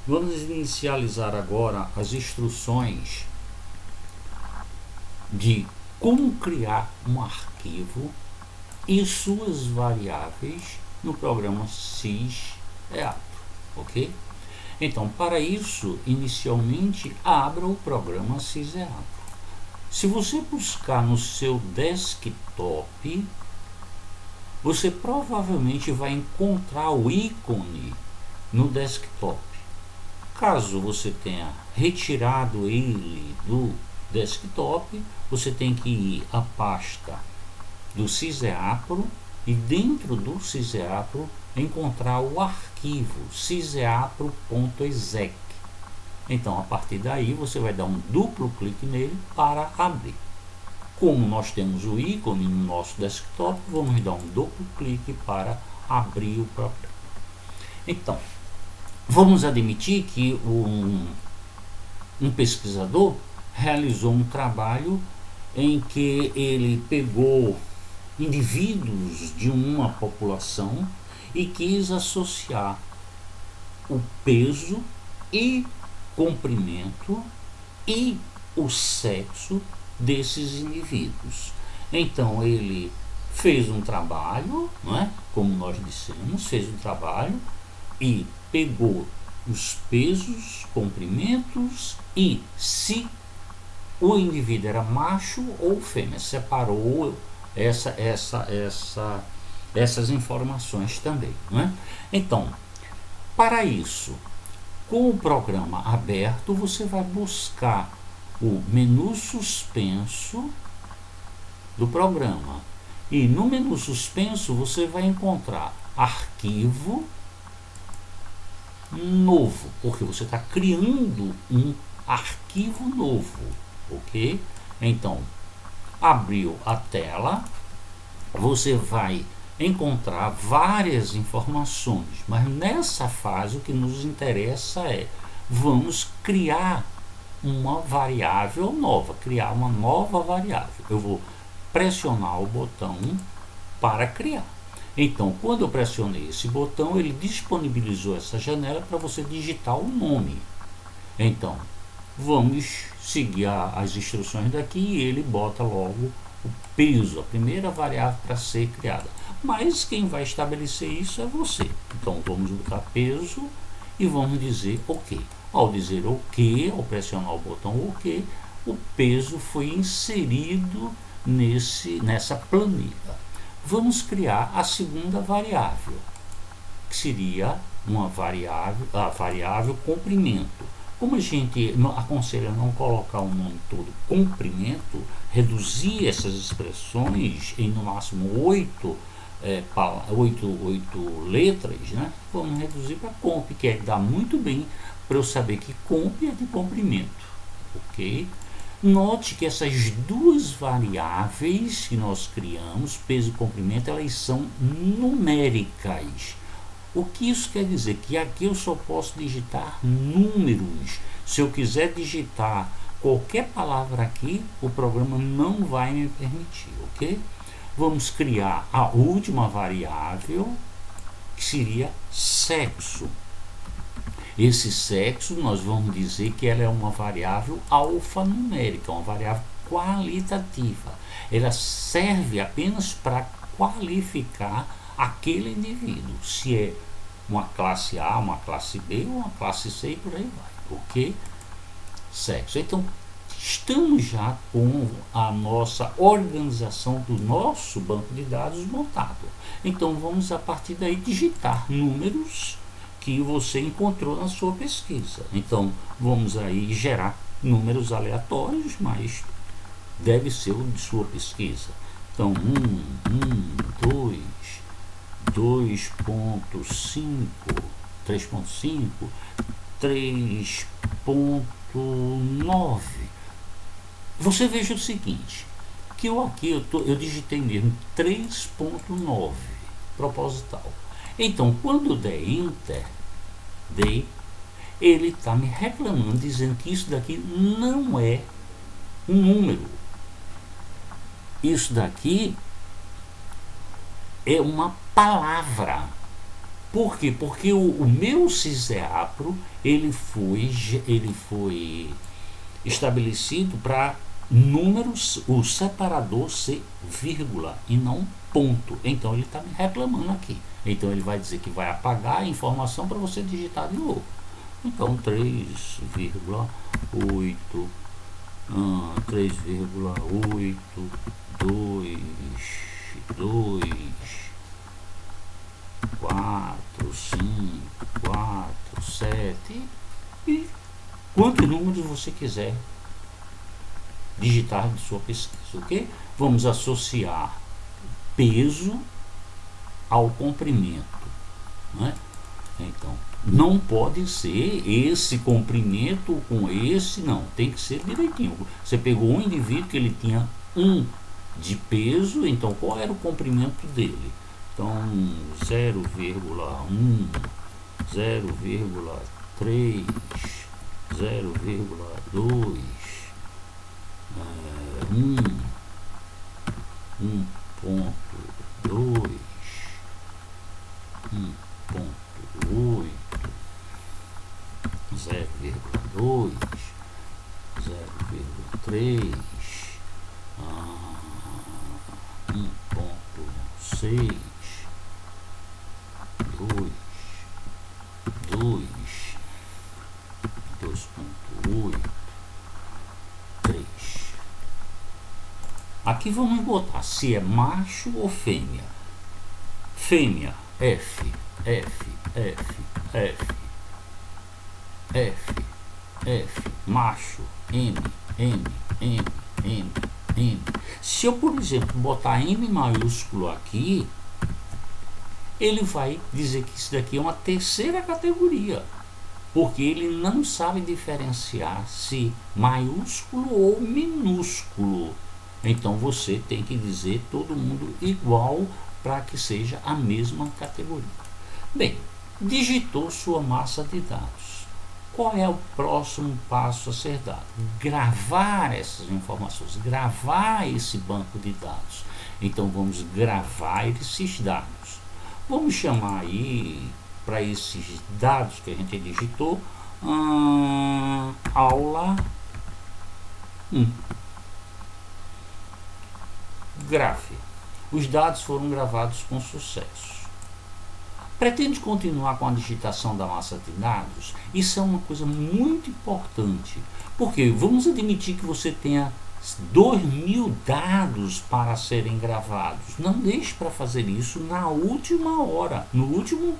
Vamos inicializar agora as instruções de como criar um arquivo e suas variáveis no programa SysEato, ok? Então, para isso, inicialmente, abra o programa SysEato. Se você buscar no seu desktop, você provavelmente vai encontrar o ícone no desktop. Caso você tenha retirado ele do desktop, você tem que ir à pasta do SysEato e dentro do SysEato encontrar o arquivo syseato.exec. Então, a partir daí, você vai dar um duplo clique nele para abrir. Como nós temos o ícone no nosso desktop, vamos dar um duplo clique para abrir o programa. Então, vamos admitir que um pesquisador realizou um trabalho em que ele pegou indivíduos de uma população e quis associar o peso e comprimento e o sexo desses indivíduos. Então ele fez um trabalho, não é? Como nós dissemos, fez um trabalho e pegou os pesos, comprimentos e se o indivíduo era macho ou fêmea, separou essas informações também, não é? Então, para isso, com o programa aberto, você vai buscar o menu suspenso do programa. E no menu suspenso você vai encontrar arquivo novo, porque você está criando um arquivo novo, ok? Então, abriu a tela, você vai encontrar várias informações, mas nessa fase o que nos interessa é vamos criar uma variável nova, criar uma nova variável. Eu vou pressionar o botão para criar. Então, quando eu pressionei esse botão, ele disponibilizou essa janela para você digitar o nome. Então, vamos seguir as instruções daqui e ele bota logo o peso, a primeira variável para ser criada. Mas quem vai estabelecer isso é você. Então, vamos botar peso e vamos dizer OK. Ao dizer OK, ao pressionar o botão OK, o peso foi inserido nessa planilha. Vamos criar a segunda variável, que seria a variável comprimento. Como a gente aconselha não colocar o nome todo comprimento, reduzir essas expressões em no máximo 8 letras, né? Vamos reduzir para comp, que dá muito bem para eu saber que comp é de comprimento, ok? Note que essas duas variáveis que nós criamos, peso e comprimento, elas são numéricas. O que isso quer dizer? Que aqui eu só posso digitar números. Se eu quiser digitar qualquer palavra aqui, o programa não vai me permitir, ok? Vamos criar a última variável, que seria sexo. Esse sexo, nós vamos dizer que ela é uma variável alfanumérica, uma variável qualitativa. Ela serve apenas para qualificar aquele indivíduo, se é uma classe A, uma classe B ou uma classe C e por aí vai, ok? Sexo. Então, estamos já com a nossa organização do nosso banco de dados montado. Então, vamos a partir daí digitar números que você encontrou na sua pesquisa. Então, vamos aí gerar números aleatórios, mas deve ser o de sua pesquisa. Então, 2, 2.5, 3.5, 3.9. Você veja o seguinte, que eu digitei mesmo 3.9, proposital. Então, quando eu der Enter, ele está me reclamando, dizendo que isso daqui não é um número. Isso daqui é uma palavra. Por quê? Porque o meu CISEAPRO ele foi estabelecido para números, o separador ser vírgula e não ponto. Então ele está me reclamando aqui. Então ele vai dizer que vai apagar a informação para você digitar de novo. Então 3,8 2 4 5 4 7 e quantos números você quiser digitar de sua pesquisa, ok? Vamos associar peso ao comprimento, né? Então, não pode ser esse comprimento com esse, não, tem que ser direitinho. Você pegou um indivíduo que ele tinha 1 de peso, então qual era o comprimento dele? Então, 0,1, 0,3, 0,2, 1,2, 1,8, 0,2, 0,3, 1,6, 2,8, 3. Aqui vamos botar se é macho ou fêmea. Fêmea, F, F, F, F, F, F. Macho, M, M, M, M, M. Se eu, por exemplo, botar M maiúsculo aqui, ele vai dizer que isso daqui é uma terceira categoria, porque ele não sabe diferenciar se maiúsculo ou minúsculo. Então você tem que dizer todo mundo igual para que seja a mesma categoria. Bem, digitou sua massa de dados. Qual é o próximo passo a ser dado? Gravar essas informações, gravar esse banco de dados. Então vamos gravar esses dados. Vamos chamar aí, para esses dados que a gente digitou, aula 1. Grave. Os dados foram gravados com sucesso. Pretende continuar com a digitação da massa de dados? Isso é uma coisa muito importante, porque vamos admitir que você tenha 2.000 dados para serem gravados. Não deixe para fazer isso na última hora, no último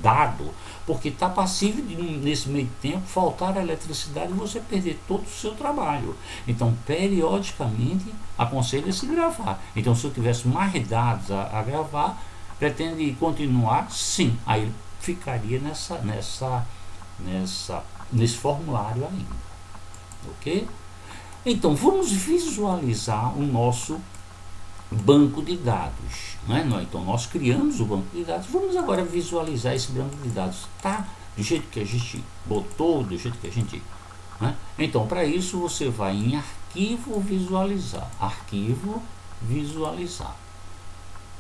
dado, porque está passível de, nesse meio tempo, faltar a eletricidade e você perder todo o seu trabalho. Então, periodicamente, aconselha-se gravar. Então, se eu tivesse mais dados a gravar, pretende continuar? Sim. Aí ele ficaria nesse formulário ainda. Ok? Então, vamos visualizar o nosso banco de dados, né? Então nós criamos o banco de dados, vamos agora visualizar esse banco de dados, tá do jeito que a gente botou, do jeito que a gente, né? Então para isso você vai em arquivo visualizar,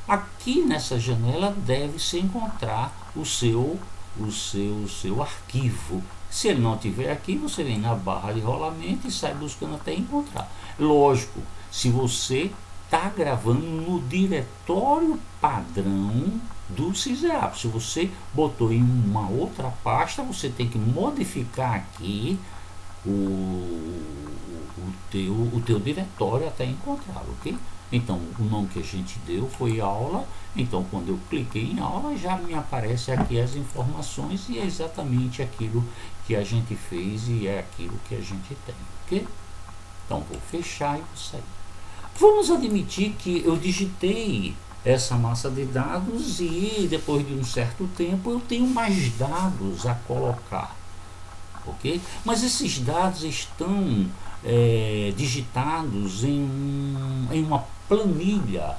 aqui nessa janela deve se encontrar o seu arquivo. Se ele não tiver aqui, você vem na barra de rolamento e sai buscando até encontrar. Lógico, se você está gravando no diretório padrão do CISEAPRO. Se você botou em uma outra pasta, você tem que modificar aqui o teu diretório até encontrá-lo, ok? Então, o nome que a gente deu foi aula. Então, quando eu cliquei em aula, já me aparece aqui as informações e é exatamente aquilo que a gente fez e é aquilo que a gente tem, ok? Então, vou fechar e vou sair. Vamos admitir que eu digitei essa massa de dados e depois de um certo tempo eu tenho mais dados a colocar, ok? Mas esses dados estão digitados em uma planilha,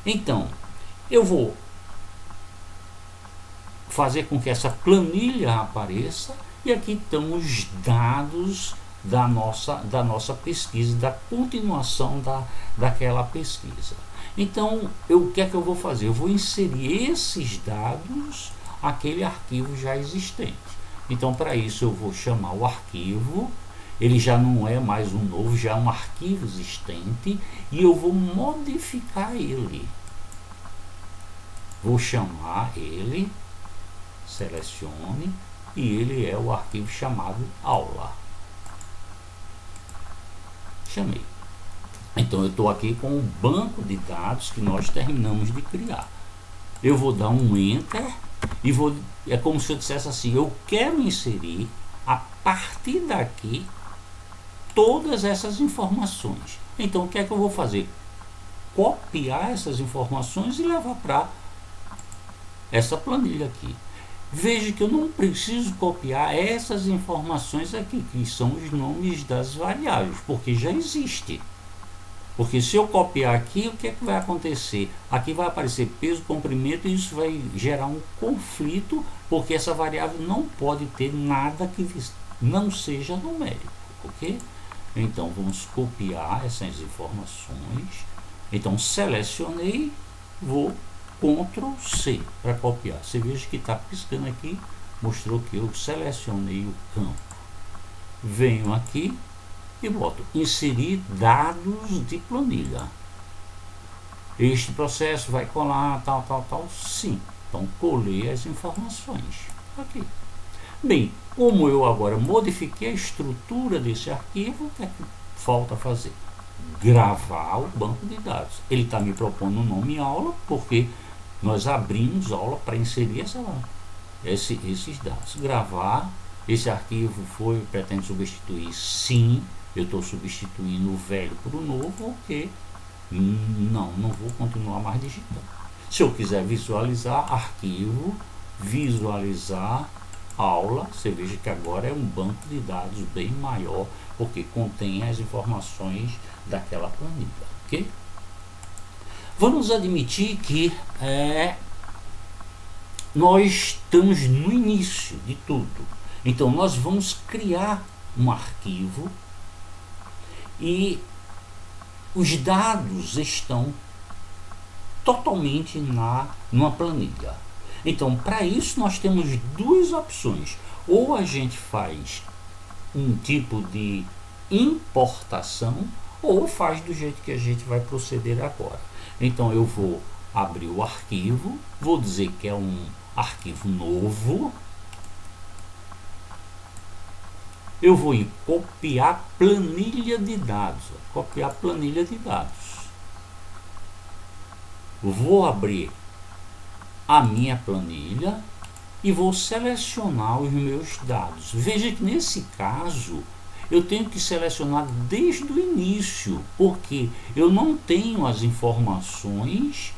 Então, eu vou fazer com que essa planilha apareça e aqui estão os dados da nossa pesquisa, da continuação daquela pesquisa. Então, o que é que eu vou fazer? Eu vou inserir esses dados àquele arquivo já existente. Então, para isso, eu vou chamar o arquivo, ele já não é mais um novo, já é um arquivo existente, e eu vou modificar ele. Vou chamar ele, selecione, e ele é o arquivo chamado aula. Chamei. Então eu estou aqui com o banco de dados que nós terminamos de criar. Eu vou dar um enter e vou, é como se eu dissesse assim, eu quero inserir a partir daqui todas essas informações. Então o que é que eu vou fazer? Copiar essas informações e levar para essa planilha aqui. Veja que eu não preciso copiar essas informações aqui, que são os nomes das variáveis, porque já existe. Porque se eu copiar aqui, o que é que vai acontecer? Aqui vai aparecer peso, comprimento, e isso vai gerar um conflito, porque essa variável não pode ter nada que não seja numérico, ok? Então vamos copiar essas informações. Então selecionei, vou Ctrl C para copiar. Você veja que está piscando aqui, mostrou que eu selecionei o campo. Venho aqui e boto inserir dados de planilha. Este processo vai colar tal, sim. Então colei as informações aqui. Bem, como eu agora modifiquei a estrutura desse arquivo, o que é que falta fazer? Gravar o banco de dados. Ele está me propondo o nome aula, porque nós abrimos aula para inserir esses dados. Gravar, esse arquivo pretende substituir? Sim, eu estou substituindo o velho por o novo, ok. Não vou continuar mais digitando. Se eu quiser visualizar, arquivo, visualizar, aula, você veja que agora é um banco de dados bem maior, porque contém as informações daquela planilha, ok? Vamos admitir que nós estamos no início de tudo. Então nós vamos criar um arquivo e os dados estão totalmente numa planilha. Então, para isso nós temos duas opções. Ou a gente faz um tipo de importação, ou faz do jeito que a gente vai proceder agora. Então eu vou abrir o arquivo, vou dizer que é um arquivo novo. Eu vou em copiar planilha de dados. Copiar planilha de dados. Vou abrir a minha planilha e vou selecionar os meus dados. Veja que nesse caso eu tenho que selecionar desde o início, porque eu não tenho as informações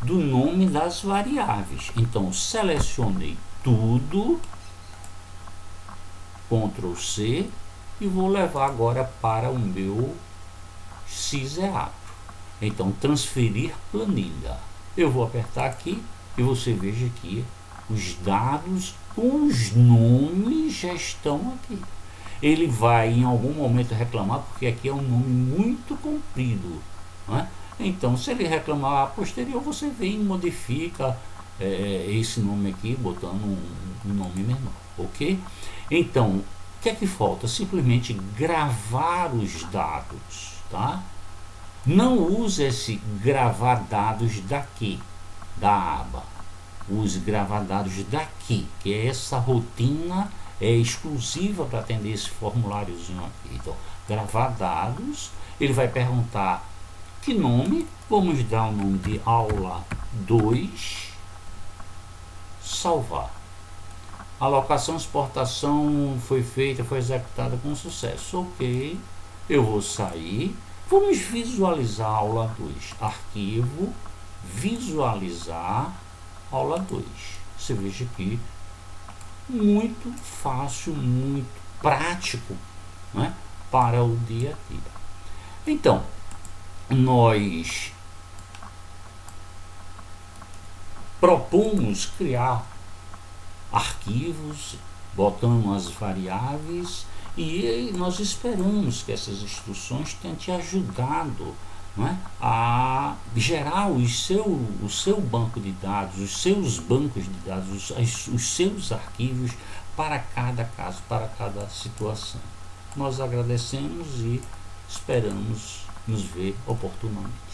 do nome das variáveis. Então selecionei tudo, Ctrl C, e vou levar agora para o meu Ciseato. Então transferir planilha. Eu vou apertar aqui e você veja que os dados com os nomes já estão aqui. Ele vai em algum momento reclamar, porque aqui é um nome muito comprido, não é? Então se ele reclamar a posterior, você vem e modifica esse nome aqui, botando um nome menor, ok? Então o que é que falta? Simplesmente gravar os dados, tá? Não use esse gravar dados daqui, da aba. Use gravar dados daqui, que é essa rotina exclusiva para atender esse formuláriozinho aqui. Então, gravar dados, ele vai perguntar que nome, vamos dar o nome de aula 2, salvar. A alocação de exportação foi feita, foi executada com sucesso. Ok, eu vou sair. Vamos visualizar a aula 2. Arquivo, visualizar aula 2. Você veja aqui, muito fácil, muito prático, né, para o dia a dia. Então, nós propomos criar arquivos, botamos as variáveis e nós esperamos que essas instruções tenham te ajudado não é? A gerar o seu banco de dados, os seus bancos de dados, os seus arquivos para cada caso, para cada situação. Nós agradecemos e esperamos nos ver oportunamente.